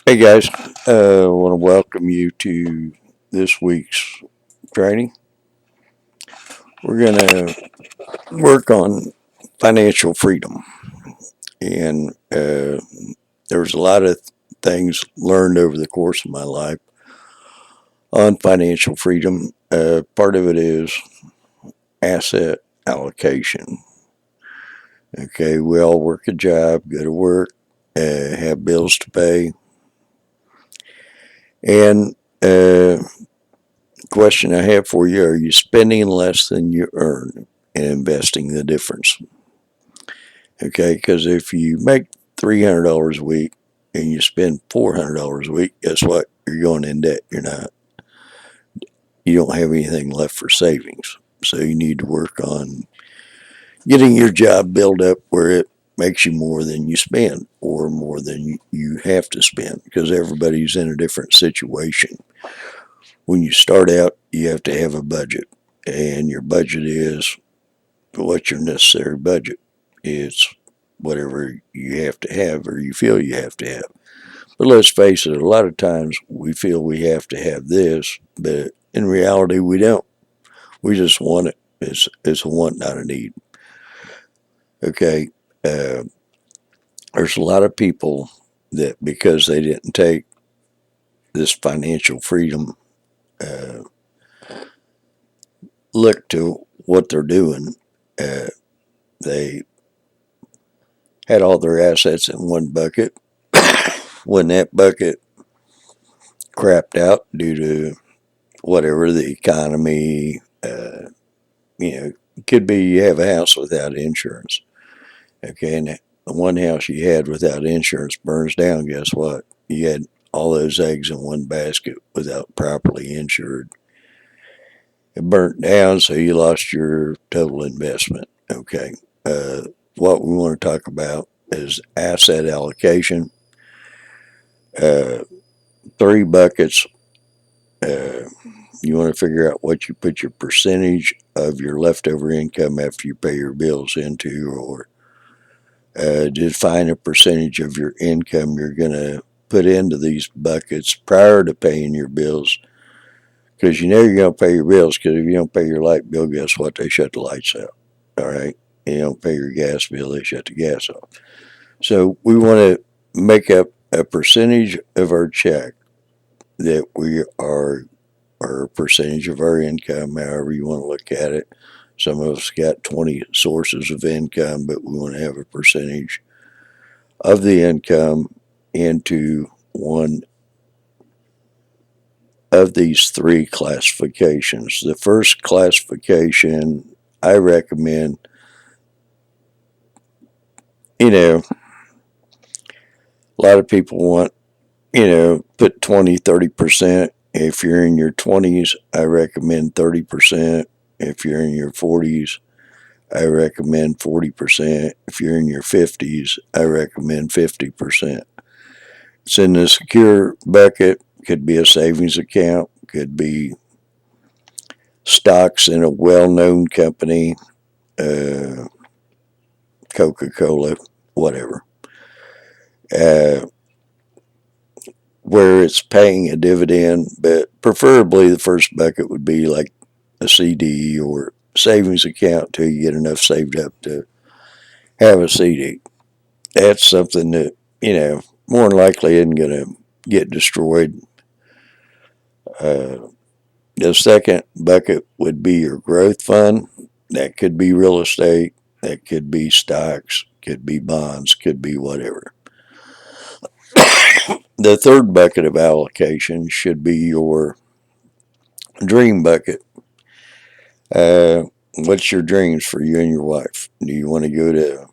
Hey guys, I want to welcome you to this week's training. We're going to work on financial freedom, and there's a lot of things learned over the course of my life on financial freedom. Part of it is asset allocation. Okay, we all work a job, go to work, have bills to pay, and question I have for you: are you spending less than you earn and investing the difference? Okay, because if you make $300 a week and you spend $400 a week, guess what? You're going in debt. You don't have anything left for savings. So you need to work on getting your job built up where it makes you more than you spend or more than you have to spend because everybody's in a different situation. When you start out, you have to have a budget, and your budget is what's your necessary budget? It's whatever you have to have or you feel you have to have. But let's face it, a lot of times we feel we have to have this, but in reality, we don't. We just want it. It's a want, not a need. Okay. Uh, there's a lot of people that because they didn't take this financial freedom, uh, look to what they're doing. Uh, they had all their assets in one bucket. When that bucket crapped out due to whatever the economy, it could be you have a house without insurance. Okay, and the one house you had without insurance burns down. Guess what? You had all those eggs in one basket without properly insured. It burnt down, so you lost your total investment. Okay, uh, what we want to talk about is asset allocation. Uh, Three buckets. Uh, you want to figure out what you put your percentage of your leftover income after you pay your bills into, or define a percentage of your income you're going to put into these buckets prior to paying your bills. Because you know you're going to pay your bills, because if you don't pay your light bill, guess what? They shut the lights out. All right. You don't pay your gas bill, they shut the gas off. So we want to make up a percentage of our check that we are, or a percentage of our income, however you want to look at it. Some of us got 20 sources of income, but we want to have a percentage of the income into one of these three classifications. The first classification I recommend, you know, a lot of people want, put 20, 30%. If you're in your 20s, I recommend 30%. If you're in your 40s, I recommend 40%. If you're in your 50s, I recommend 50%. It's in the secure bucket, could be a savings account, could be stocks in a well known company, uh, Coca Cola, whatever, uh, where it's paying a dividend. But preferably the first bucket would be like a CD or savings account till you get enough saved up to have a CD. That's something that, more than likely isn't going to get destroyed. Uh, the second bucket would be your growth fund. That could be real estate, that could be stocks, could be bonds, could be whatever. The third bucket of allocation should be your dream bucket. What's your dreams for you and your wife? Do you want to go to,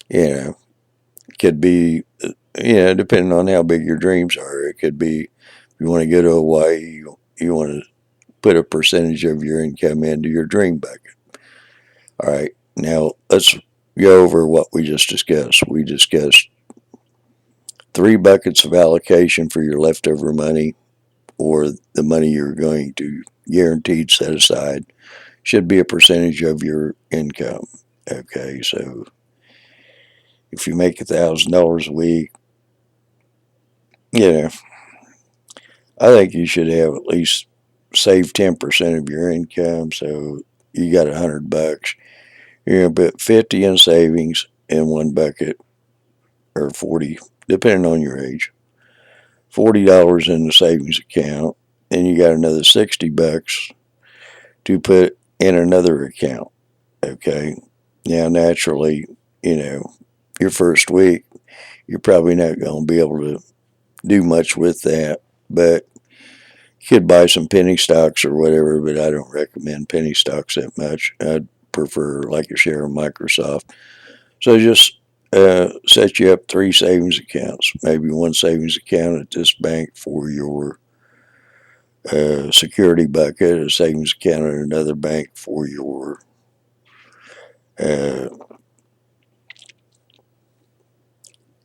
you know, could be, depending on how big your dreams are. It could be if you want to go to Hawaii, you want to put a percentage of your income into your dream bucket. All right. Now let's go over what we just discussed. We discussed three buckets of allocation for your leftover money or the money you're going to guaranteed set aside should be a percentage of your income. Okay, so if you make $1,000 a week, you know, I think you should have at least save 10% of your income. So you got $100. You're gonna put 50 in savings in one bucket, or 40, depending on your age. $40 in the savings account, and you got another $60 to put in another account. Okay. Now, naturally, you know, your first week, you're probably not going to be able to do much with that, but you could buy some penny stocks or whatever, but I don't recommend penny stocks that much. I'd prefer like a share of Microsoft. So just set you up three savings accounts, maybe one savings account at this bank for your security bucket, a savings account at another bank for uh,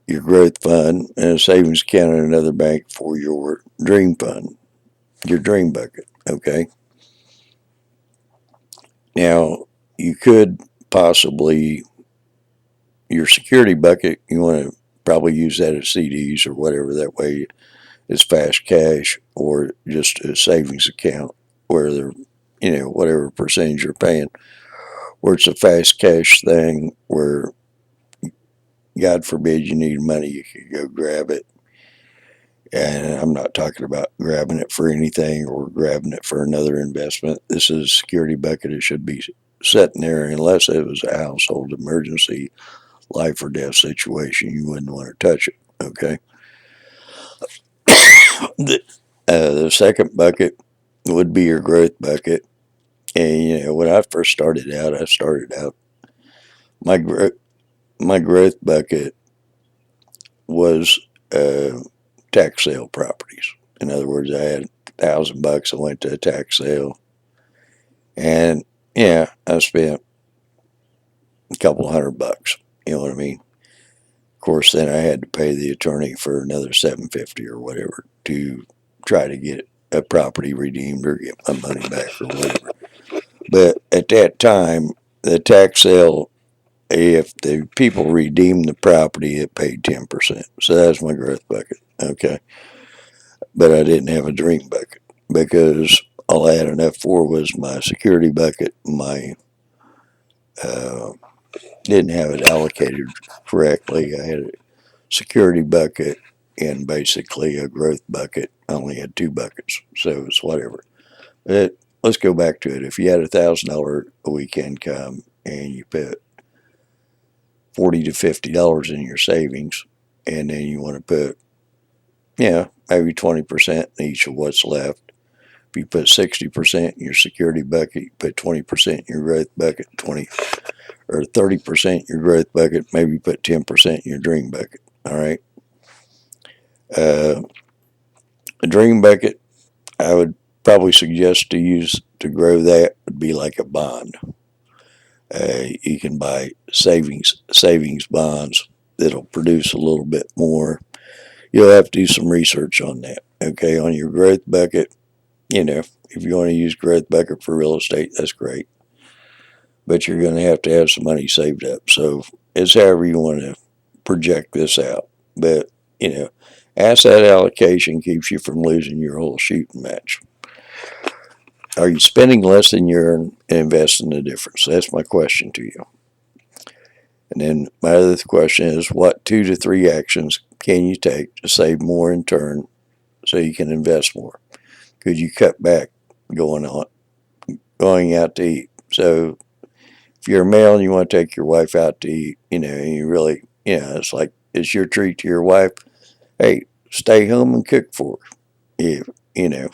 your growth fund, and a savings account at another bank for your dream fund, your dream bucket. Okay. Now, you could possibly, your security bucket, you want to probably use that as CDs or whatever. That way it's fast cash, or just a savings account where they're, whatever percentage you're paying, where it's a fast cash thing where, God forbid, you need money, you could go grab it. And I'm not talking about grabbing it for anything or grabbing it for another investment. This is a security bucket. It should be sitting there unless it was a household emergency, life or death situation. You wouldn't want to touch it. Okay. The second bucket would be your growth bucket. And when I first started out, my growth my growth bucket was tax sale properties. In other words, I had $1,000. I went to a tax sale, and yeah, I spent a couple $100. You know what I mean? Of course, then I had to pay the attorney for another $750 or whatever to try to get a property redeemed or get my money back or whatever. But at that time, the tax sale, if the people redeemed the property, it paid 10%. So that's my growth bucket. Okay. But I didn't have a dream bucket because all I had enough for was my security bucket. My uh, didn't have it allocated correctly. I had a security bucket and basically a growth bucket. I only had two buckets, so it's whatever. But let's go back to it. If you had $1,000 a week income and you put $40 to $50 in your savings, and then you want to put, maybe 20% in each of what's left. If you put 60% in your security bucket, you put 20% in your growth bucket, 20 or 30% in your growth bucket, maybe put 10% in your dream bucket. All right. Uh, a dream bucket, I would probably suggest to use to grow that would be like a bond. You can buy savings bonds that'll produce a little bit more. You'll have to do some research on that. Okay, on your growth bucket, if you want to use growth bucket for real estate, that's great. But you're going to have some money saved up. So it's however you want to project this out. But, you know, asset allocation keeps you from losing your whole shooting match. Are you spending less than you earn and investing the difference? That's my question to you. And then my other question is, what 2 to 3 actions can you take to save more in turn so you can invest more? Could you cut back going out to eat? So if you're a male and you want to take your wife out to eat, and you really, it's like it's your treat to your wife. Hey, stay home and cook for her. If, you know,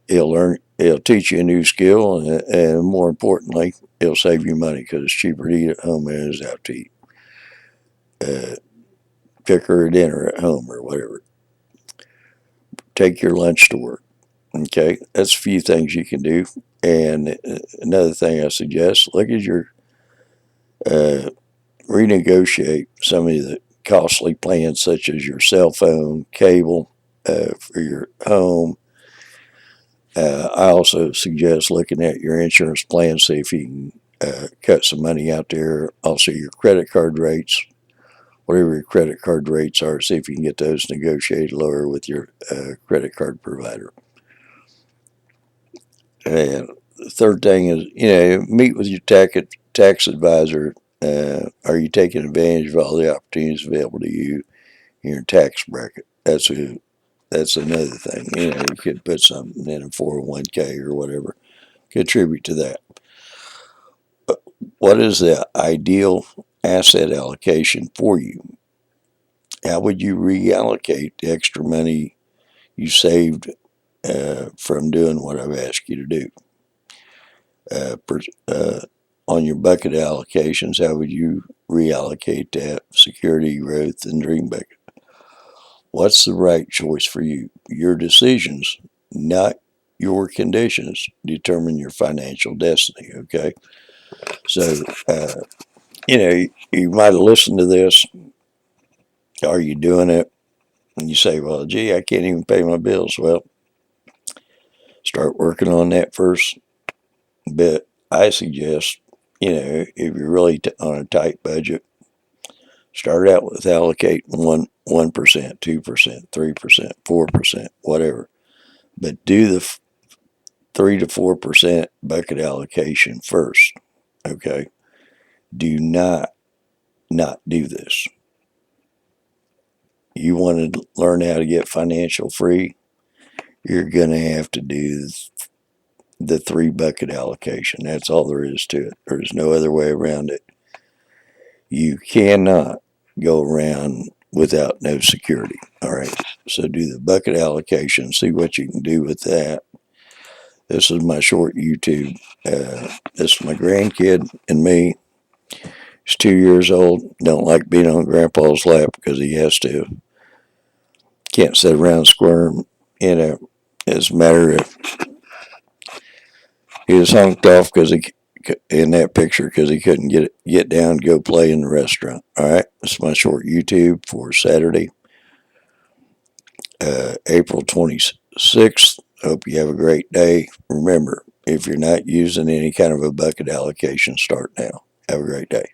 it'll teach you a new skill, and more importantly, it'll save you money because it's cheaper to eat at home than it is out to eat. Uh, Cook her a dinner at home or whatever. Take your lunch to work. Okay, that's a few things you can do. And another thing I suggest: look at your uh, renegotiate some of the costly plans, such as your cell phone, cable for your home. I also suggest looking at your insurance plan, see if you can cut some money out there. Also, your credit card rates, whatever your credit card rates are, see if you can get those negotiated lower with your credit card provider. And the third thing is, meet with your tax advisor. Are you taking advantage of all the opportunities available to you in your tax bracket? That's another thing. You could put something in a 401k or whatever, contribute to that. What is the ideal asset allocation for you? How would you reallocate the extra money you saved from doing what I've asked you to do? On your bucket allocations, how would you reallocate that security, growth, and dream bucket? What's the right choice for you? Your decisions, not your conditions, determine your financial destiny. Okay, so you might have listened to this. Are you doing it? And you say, "Well, gee, I can't even pay my bills." Well, start working on that first. But I suggest, if you're really on a tight budget, start out with allocating 1%, 2%, 3%, 4%, whatever. But do the 3 to 4% bucket allocation first. Okay. Do not do this. You want to learn how to get financial free, you're going to have to do the 3 bucket allocation. That's all there is to it. There's no other way around it. You cannot go around without no security. All right. So do the bucket allocation, see what you can do with that. This is my short YouTube. This is my grandkid and me. He's 2 years old. Don't like being on Grandpa's lap because he can't sit around and squirm. As a matter of, he was honked off in that picture because he couldn't get down and go play in the restaurant. All right, that's my short YouTube for Saturday, April 26th. Hope you have a great day. Remember, if you're not using any kind of a bucket allocation, start now. Have a great day.